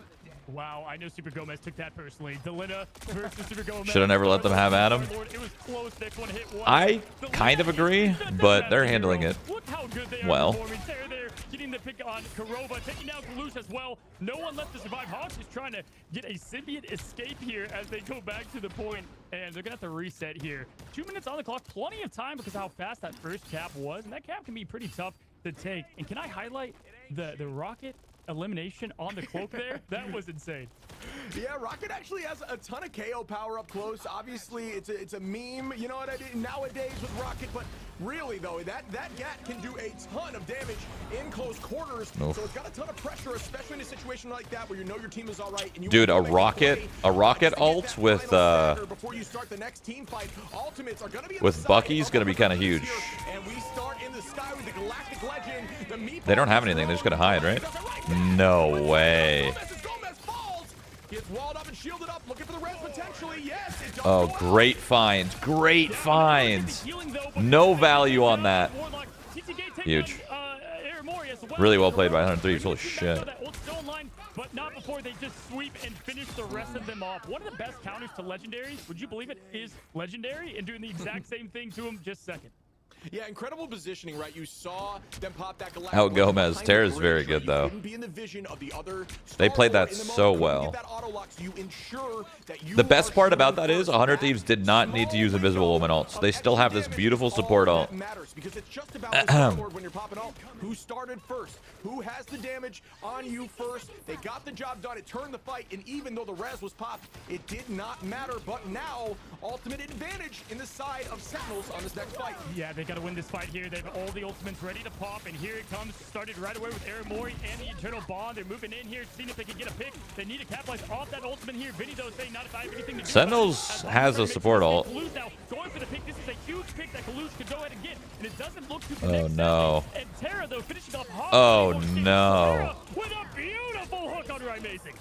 Wow, I know Super Gomez took that personally. Djalia versus Super Gomez. Should have never let them have Adam. It was close. Next one hit one. I kind of agree, but they're handling it Look how good they are well. They're there getting the pick on Kurova, taking down Kalush as well. No one left to survive. Hawks is trying to get a symbiote escape here as they go back to the point, and they're gonna have to reset here. 2 minutes on the clock, plenty of time because of how fast that first cap was, and that cap can be pretty tough to take. And can I highlight the rocket elimination on the cloak there? That was insane. Yeah, Rocket actually has a ton of KO power up close. Obviously, it's a meme, you know what I mean, nowadays with Rocket, but really though, that Gat can do a ton of damage in close quarters. So it's got a ton of pressure, especially in a situation like that where you know your team is all right. And you dude, a rocket ult with before you start the next team fight, ultimates are gonna be with Bucky's gonna be kind of huge. And we start in the sky with the Galactic Legend. They don't have anything. They're just gonna hide, right? No way. Oh, great finds. Great finds. No value on that. Huge. Really well played by 103. Holy shit. But not before they just sweep and finish the rest of them off. One of the best counters to legendaries, would you believe it, is legendary, and doing the exact same thing to him just second. Yeah, incredible positioning, right? You saw them pop that Galactic. Out Gomez. Terra's very good, though. They played that so well. The best part about that is 100 Thieves did not need to use Invisible Woman ults. They still have this beautiful support ult. Because it's just about when you're popping ult, who started first, who has the damage on you first. They got the job done. It turned the fight, and even though the res was popped, it did not matter. But now, ultimate advantage in the side of Sentinels on this next fight. Yeah, they got to win this fight here. They have all the ultimates ready to pop, and here it comes. Started right away with Aramori and the Eternal Bond. They're moving in here, seeing if they can get a pick. They need to capitalize off that ultimate here. Vinny, though, saying not if I have anything to do. Sentinels has a support ult. Now going for the pick. This is a huge pick that Kalush could go ahead and get, and it doesn't look too Oh, no. And Terra, though, finishing off Hawk. Oh, no. With a beautiful hook on Ryan Mason.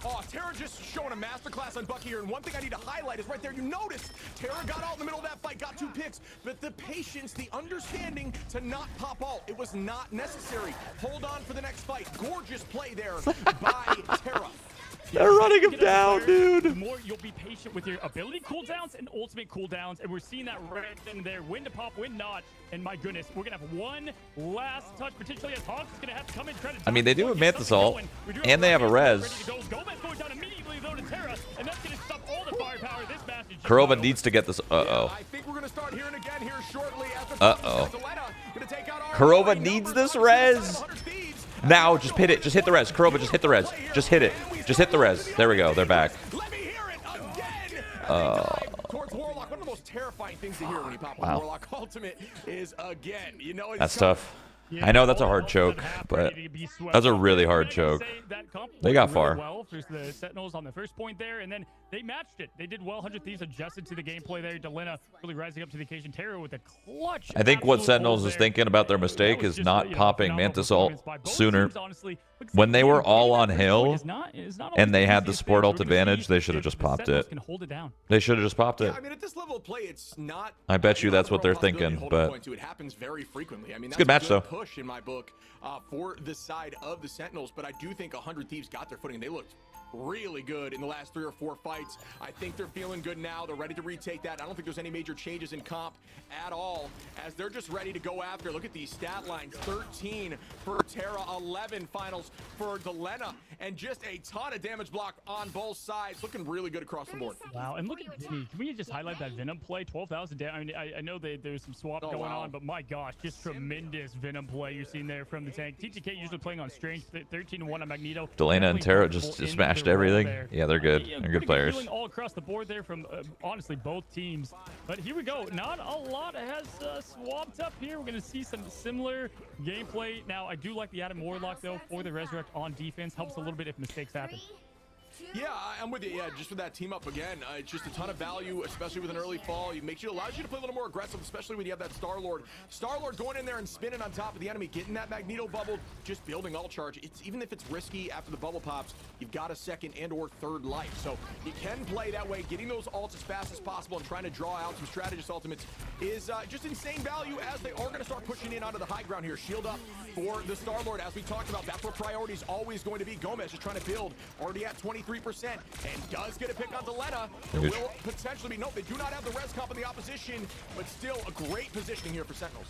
Oh, Terra just showing a masterclass on Bucky here, and one thing I need to highlight is right there. You notice Terra got out in the middle of that fight, got 2 picks, but the patience, the understanding to not pop ult, it was not necessary. Hold on for the next fight. Gorgeous play there by Terra. They're running him down, dude. The more you'll be patient with your ability cooldowns and ultimate cooldowns, and we're seeing that right in there. When to pop, when not. And my goodness, we're gonna have one last touch potentially as Hawks is gonna have to come in. I mean, they do have Mantis ult, and they have a res. Gomez going down immediately though to Terra, and that's gonna stop all the firepower. This match is Kurova needs to get this. Uh-oh. I think we're gonna start hearing again here shortly. Kurova needs this res. Now, just hit it. Just hit the res. Kurova, just hit the res. Just hit it. Just hit the res. There we go. They're back. Towards Warlock, one of the most terrifying things to hear when you pop on Warlock Ultimate is, again, you know, it's That's tough. I know that's a hard choke, but that's a really hard choke. They got far. Well for the Sentinels on the first point there, and then they matched it. They did well. 100 Thieves adjusted to the gameplay there. Djalia really rising up to the occasion. Terror with a clutch. I think what Sentinels is thinking about their mistake is not popping Mantis ult sooner. When they were all on hill and they had the support ult advantage, they should have just popped it. They should have just popped it. I mean, at this level of play, it's not. I bet you that's what they're thinking, but it happens very frequently. I mean, it's a good match though. Push in my book for the side of the Sentinels, but I do think 100 Thieves got their footing. They looked really good in the last 3 or 4 fights. I think they're feeling good now. They're ready to retake that. I don't think there's any major changes in comp at all, as they're just ready to go after. Look at these stat lines: 13 for Terra, 11 finals for Djalia, and just a ton of damage block on both sides. Looking really good across the board. Wow, and look at Vinny. Can we just highlight that Venom play? 12,000 damage. I mean, I know there's some swap going on, but my gosh, just tremendous Venom play you're seeing there from the tank. TTK usually playing on Strange, 13-1 on Magneto. Djalia and Terra just smashed everything. Yeah, they're good. They're good players. All across the board there from honestly both teams. But here we go. Not a lot has swapped up here. We're going to see some similar gameplay. Now, I do like the Adam Warlock though for the Resurrect on defense. Helps a little bit if mistakes happen. Yeah, I'm with you. Yeah, just with that team up again, it's just a ton of value, especially with an early fall. It allows you to play a little more aggressive, especially when you have that Star-Lord. Star-Lord going in there and spinning on top of the enemy, getting that Magneto bubble, just building all charge. Even if it's risky after the bubble pops, you've got a second and or third life. So you can play that way. Getting those ults as fast as possible and trying to draw out some strategist ultimates is just insane value, as they are going to start pushing in onto the high ground here. Shield up for the Star-Lord, as we talked about. That's where priority is always going to be. Gomez just trying to build, already at 23%, and does get a pick on Djalia. There will potentially be, no, they do not have the res comp in the opposition, but still a great positioning here for Sentinels.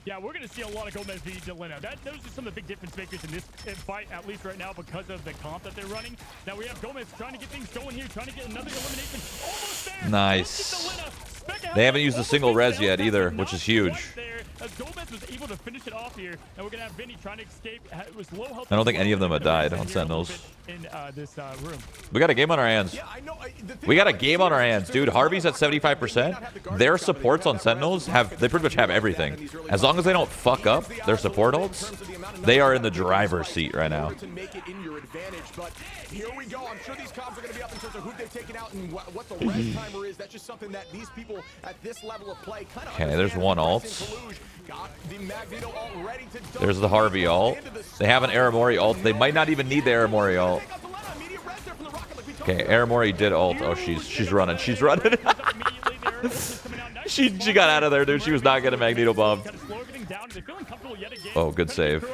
Yeah, we're going to see a lot of Gomez v. Djalia. Those are some of the big difference makers in this fight, at least right now, because of the comp that they're running. Now we have Gomez trying to get things going here, trying to get another elimination. Almost there. Nice. They haven't used a single res yet either, which is huge. As Gomez was able to finish it off here, and we're gonna have Vinny trying to escape. It was low health. I don't think any of them have died on Sentinels. In this room. We got a game on our hands. We got a game on our hands, dude. Harvey's at 75%. Their supports on Sentinels they pretty much have everything. As long as they don't fuck up their support ults, they are in the driver's seat right now. But here we go. I'm sure these comps are going to be up in terms of who they've taken out and what the res timer is. That's just something that these people at this level of play kind of. Okay, there's one ult. There's the Harvey ult. They have an Aramori ult. They might not even need the Aramori ult. Okay, Aramori did ult. Oh, she's running. She's running. she got out of there, dude. She was not getting Magneto bombed. Oh, good save.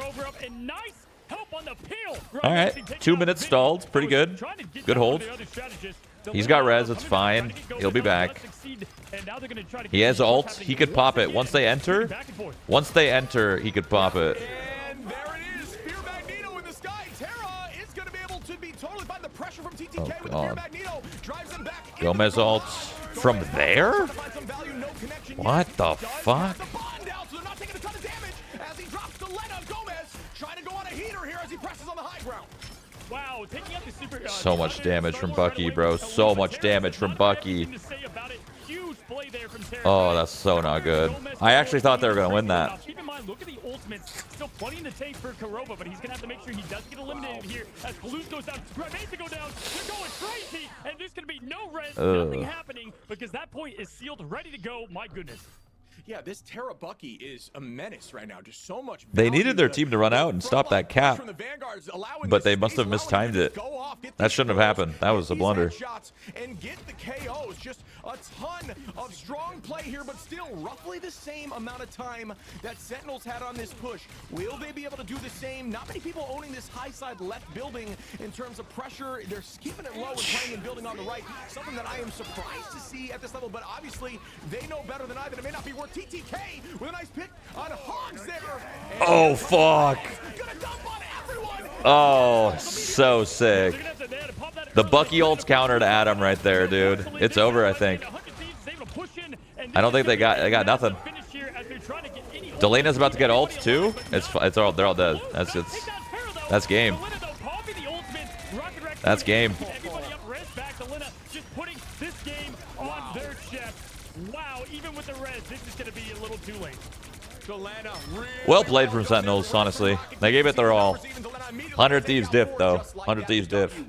All right, 2 minutes stalled. Pretty good. Good hold. He's got res. It's fine. He'll be back. He has ult. He could pop it once they enter. Once they enter, he could pop it. And there it is. Spear Magneto in the sky. Terra is going to be able to be totally fine. The pressure from TTK with Spear Magneto drives him back. Gomez ult from there? What the fuck? Wow, taking out the super, so much damage from Bucky, bro. So much damage from Bucky. Oh, that's so not good. I actually thought they were going to win that. Keep in mind, look at the ultimates. Still plenty in the tank for Kurova, but he's going to have to make sure he does get eliminated here as Palouse goes down. Grenades to go down. They're going crazy, and there's going to be no res, nothing happening, because that point is sealed, ready to go. My goodness. Yeah, this Terra Bucky is a menace right now. Just so much. They needed their team to run out and stop that cap, but they must have mistimed it. That shouldn't have happened. That was a blunder. And get the KOs. Just a ton of strong play here, but still roughly the same amount of time that Sentinels had on this push. Will they be able to do the same? Not many people owning this high side left building in terms of pressure. They're keeping it low and playing and building on the right. Something that I am surprised to see at this level, but obviously they know better than I, that it may not be worth TTK with a nice pick on Hogs there. Oh, fuck. Oh, so sick. The Bucky ult's counter to Adam right there, dude. It's over, I think. I don't think they got nothing. Djalia's about to get ult too. They're all dead. That's game. That's game. Well played from Sentinels, honestly. They gave it their all. 100 Thieves diff, though. 100 Thieves diff.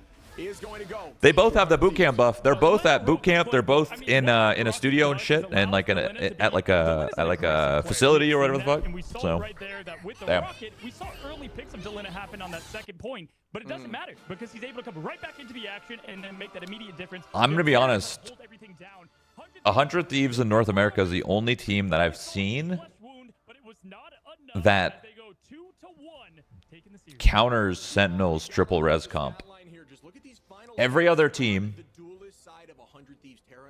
They both have the boot camp buff. They're both at boot camp. They're both in a studio and shit, and like at like a facility or whatever the fuck. And we saw So, right there that with the damn. rocket, we saw early picks of Djalia happen on that second point, but it doesn't matter because he's able to come right back into the action and then make that immediate difference. I'm gonna be honest. Hold everything down. 100 Thieves in North America is the only team that I've seen that They go 2-1, taking the series. counters Sentinels triple res comp. Every other team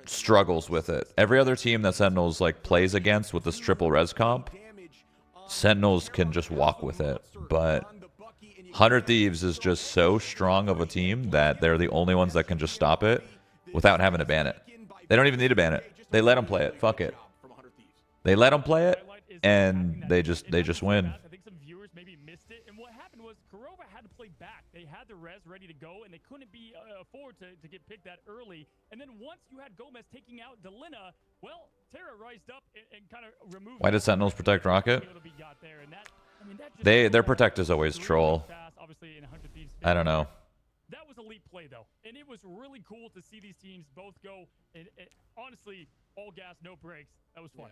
struggles with it. Every other team that Sentinels like plays against with this triple res comp, Sentinels can just walk with it. But 100 Thieves is just so strong of a team that they're the only ones that can just stop it without having to ban it. They don't even need to ban it. They let them play it. Fuck it. They let them play it, and they just win. I think some viewers maybe missed it, and what happened was Kurova had to play back. They had the res ready to go, and they couldn't be afford to get picked that early. And then once you had Gomez taking out Djalia, well, Terra rised up and kind of removed. Why did Sentinels protect Rocket? Their protect is always troll. I don't know. That was a elite play, though, and it was really cool to see these teams both go. And honestly, all gas, no brakes. That was fun.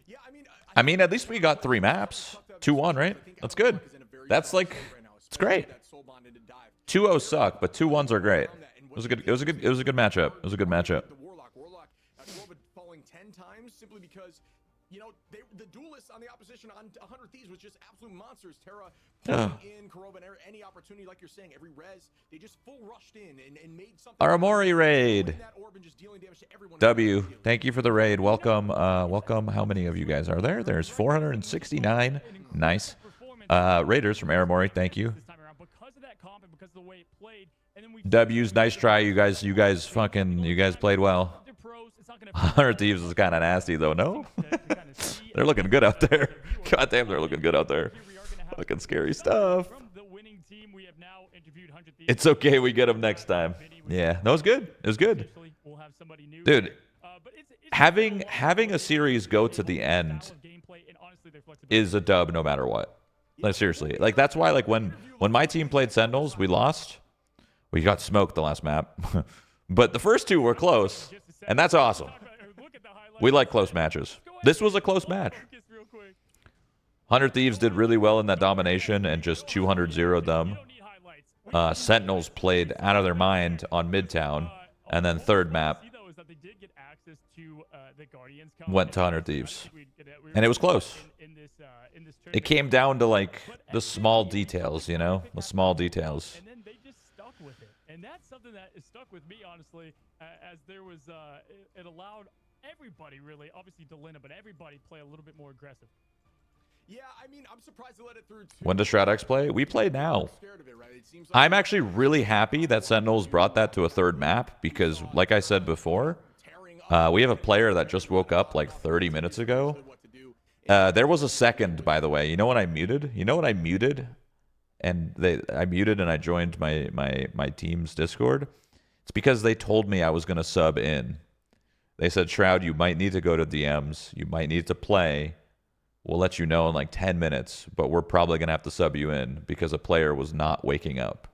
Yeah, I mean, at least we got 3 maps. 2-1, right? That's good. That's like, it's great. 2-0 suck, but 2-1s are great. It was a good matchup. It was a good matchup. Falling 10 times simply because, you know, the duelists on the opposition on 100 Thieves was just absolute monsters. Terra pulling in Kurova and any opportunity, like you're saying, every res, they just full rushed in and made something. Aramori raid. W, thank you for the raid. Welcome. Welcome. How many of you guys are there? There's 469. Nice. Raiders from Aramori, thank you. W's, nice try. You guys played well. 100 Thieves is kind of nasty, though, no? They're looking good out there. God damn, they're looking good out there. Fucking scary stuff. It's okay, we get them next time. Yeah, no, it was good. It was good. Dude, having a series go to the end is a dub no matter what. Like, seriously. Like, that's why, like, when my team played Sentinels, we lost. We got smoked the last map. But the first 2 were close, and that's awesome. We like close matches. This was a close match. 100 Thieves did really well in that domination and just 200-0'd them. Sentinels played out of their mind on Midtown, and then third map went to 100 Thieves. And it was close. It came down to, like, the small details, you know? The small details. And then they just stuck with it. And that's something that is stuck with me, honestly, as there was, it allowed everybody, really, obviously Djalia, but everybody play a little bit more aggressive. Yeah, I mean, I'm surprised they let it through, too. When does Shroud X play? We play now. I'm actually really happy that Sentinels brought that to a third map because, like I said before, we have a player that just woke up like 30 minutes ago. There was a second, by the way. You know what I muted? You know what I muted? And I muted and I joined my team's Discord. It's because they told me I was going to sub in. They said, Shroud, you might need to go to DMs. You might need to play. We'll let you know in like 10 minutes, but we're probably going to have to sub you in because a player was not waking up.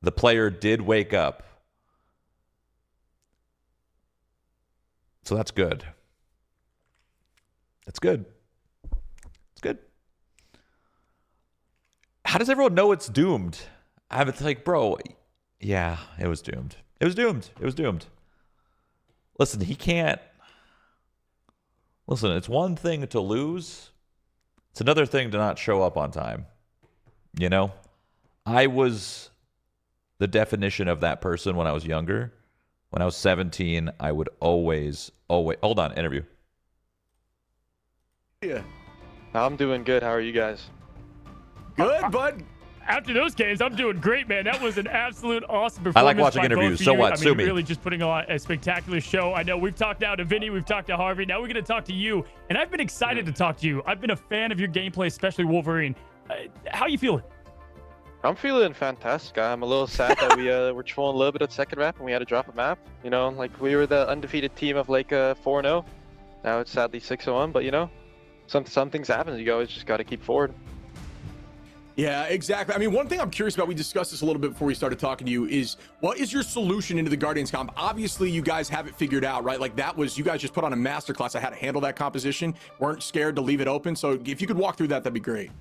The player did wake up. So that's good. That's good. It's good. How does everyone know it's doomed? It's like, bro, yeah, it was doomed. It was doomed. It was doomed. Listen, he can't. Listen, it's one thing to lose. It's another thing to not show up on time. You know? I was the definition of that person when I was younger. When I was 17, I would always... Hold on, interview. Yeah. I'm doing good. How are you guys? Good, bud. After those games, I'm doing great, man. That was an absolute awesome performance. I like watching by interviews. both So of you. what? I Sue mean, me. really just putting on a spectacular show. I know we've talked now to Vinny, we've talked to Harvey. Now we're going to talk to you. And I've been excited to talk to you. I've been a fan of your gameplay, especially Wolverine. How you feeling? I'm feeling fantastic. I'm a little sad that we were trolling a little bit at second map and we had to drop a map. You know, like we were the undefeated team of like 4-0. Now it's sadly 6-1, but you know, some things happen. You always just got to keep forward. Yeah, exactly. I mean, one thing I'm curious about, we discussed this a little bit before we started talking to you, is what is your solution into the Guardians comp? Obviously, you guys have it figured out, right? Like that was, you guys just put on a masterclass on how to handle that composition, weren't scared to leave it open. So if you could walk through that, that'd be great.